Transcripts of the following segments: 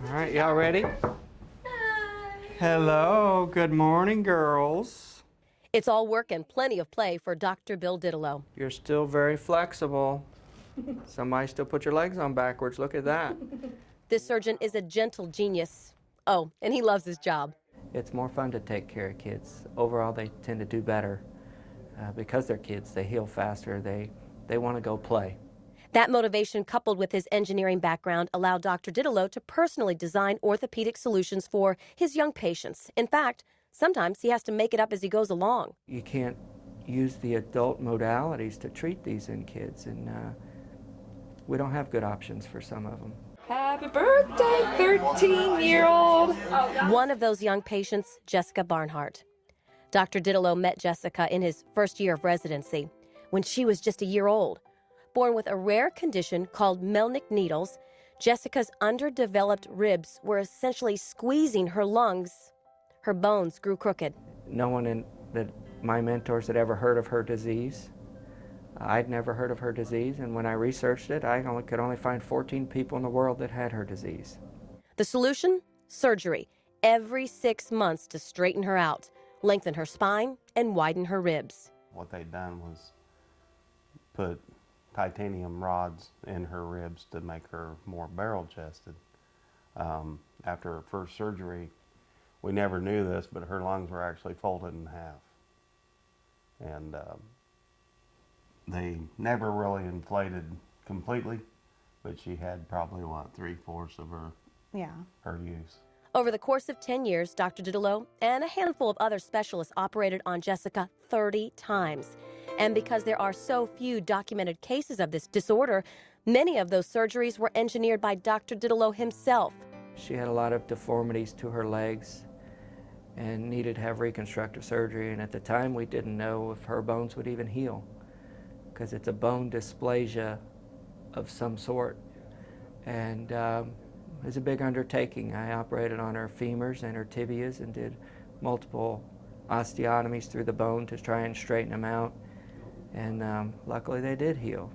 All right, y'all ready? Hi. Hello, good morning, girls. It's all work and plenty of play for Dr. Bill Didelot. You're still very flexible. Somebody still put your legs on backwards. Look at that. This surgeon is a gentle genius. Oh, and he loves his job. It's more fun to take care of kids. Overall, they tend to do better. Because they're kids, they heal faster. They want to go play. That motivation, coupled with his engineering background, allowed Dr. Didelot to personally design orthopedic solutions for his young patients. In fact, sometimes he has to make it up as he goes along. You can't use the adult modalities to treat these in kids, and we don't have good options for some of them. Happy birthday, 13-year-old. One of those young patients, Jessica Barnhart. Dr. Didelot met Jessica in his first year of residency, when she was just a year old. Born with a rare condition called Melnick needles, Jessica's underdeveloped ribs were essentially squeezing her lungs. Her bones grew crooked. No one in my mentors had ever heard of her disease. I'd never heard of her disease, and when I researched it, I could only find 14 people in the world that had her disease. The solution? Surgery. Every 6 months to straighten her out, lengthen her spine, and widen her ribs. What they'd done was put titanium rods in her ribs to make her more barrel-chested. After her first surgery, we never knew this, but her lungs were actually folded in half. And they never really inflated completely, but she had probably, what, 3/4 of her use. Over the course of 10 years, Dr. Didelot and a handful of other specialists operated on Jessica 30 times. And because there are so few documented cases of this disorder, many of those surgeries were engineered by Dr. Didelot himself. She had a lot of deformities to her legs and needed to have reconstructive surgery, and at the time we didn't know if her bones would even heal, because it's a bone dysplasia of some sort. And it was a big undertaking. I operated on her femurs and her tibias and did multiple osteotomies through the bone to try and straighten them out. And luckily they did heal.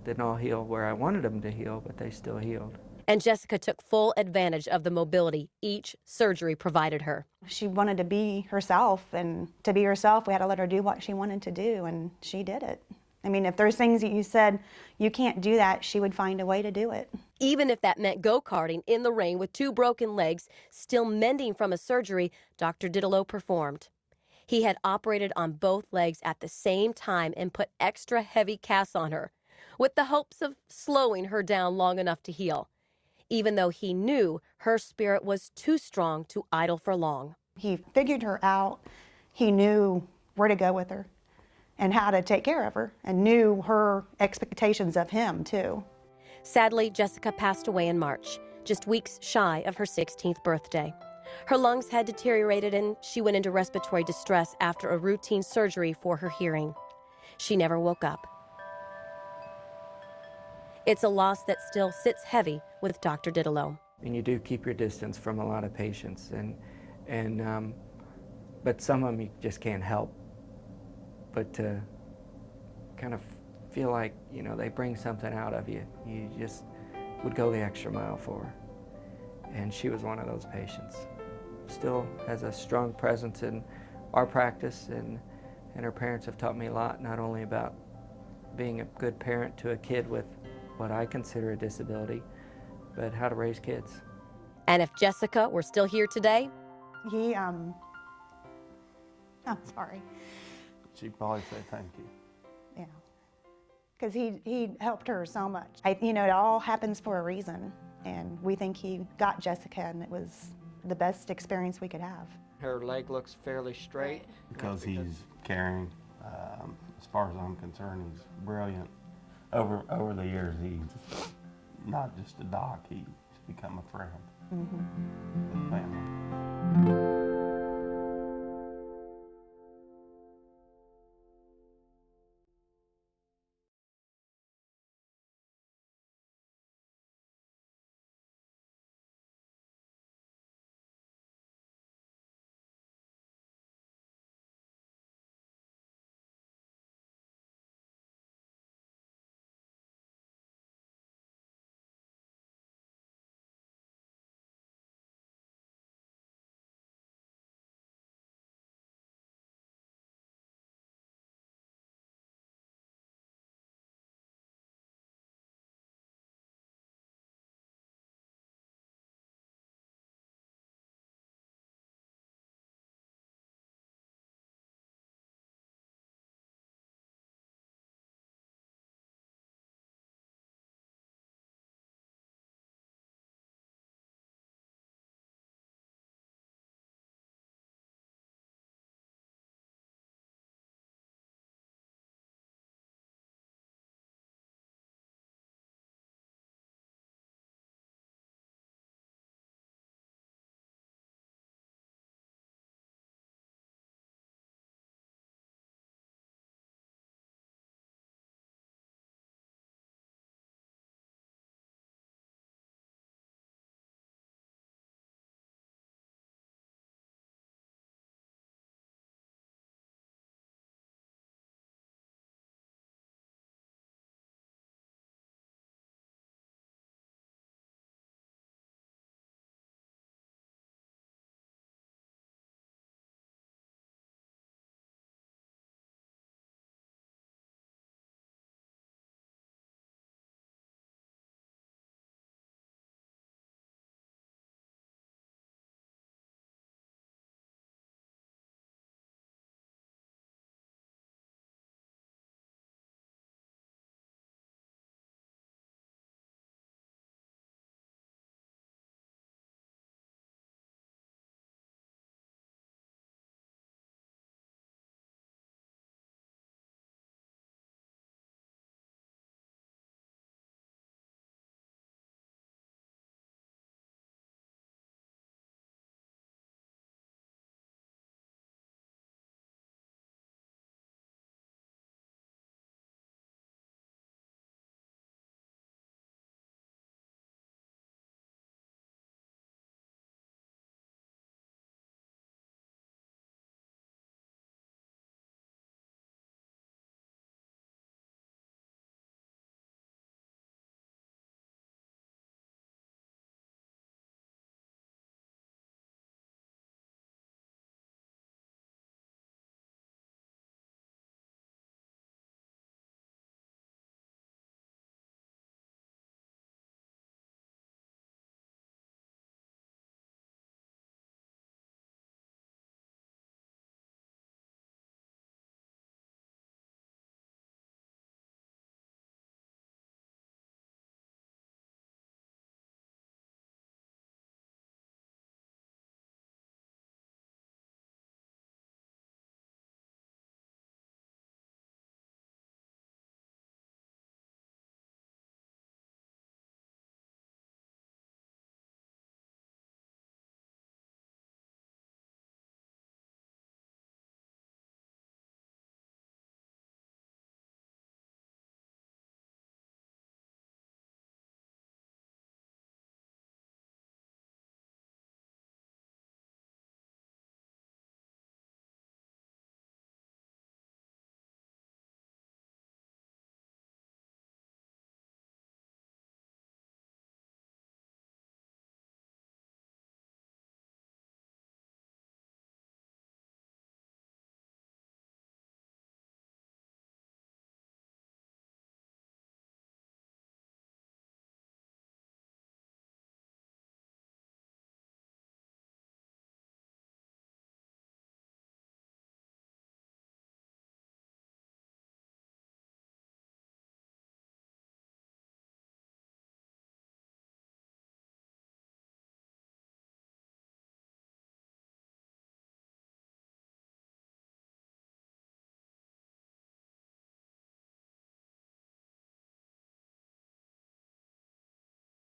Didn't all heal where I wanted them to heal, but they still healed. And Jessica took full advantage of the mobility each surgery provided her. She wanted to be herself, and to be herself, we had to let her do what she wanted to do, and she did it. I mean, if there's things that you said, you can't do that, she would find a way to do it. Even if that meant go-karting in the rain with 2 broken legs, still mending from a surgery, Dr. Didelot performed. He had operated on both legs at the same time and put extra heavy casts on her, with the hopes of slowing her down long enough to heal, even though he knew her spirit was too strong to idle for long. He figured her out. He knew where to go with her and how to take care of her, and knew her expectations of him, too. Sadly, Jessica passed away in March, just weeks shy of her 16th birthday. Her lungs had deteriorated and she went into respiratory distress after a routine surgery for her hearing. She never woke up. It's a loss that still sits heavy with Dr. Didelot. And you do keep your distance from a lot of patients, but some of them you just can't help but to kind of feel like, you know, they bring something out of you. You just would go the extra mile for her. And she was one of those patients. Still has a strong presence in our practice, and her parents have taught me a lot, not only about being a good parent to a kid with what I consider a disability, but how to raise kids. And if Jessica were still here today? I'm sorry. She'd probably say thank you. Yeah, because he helped her so much. It all happens for a reason, and we think he got Jessica, and it was the best experience we could have. Her leg looks fairly straight. Because he's caring. As far as I'm concerned, he's brilliant. Over the years, he's not just a doc, he's become a friend. Mm-hmm. Family.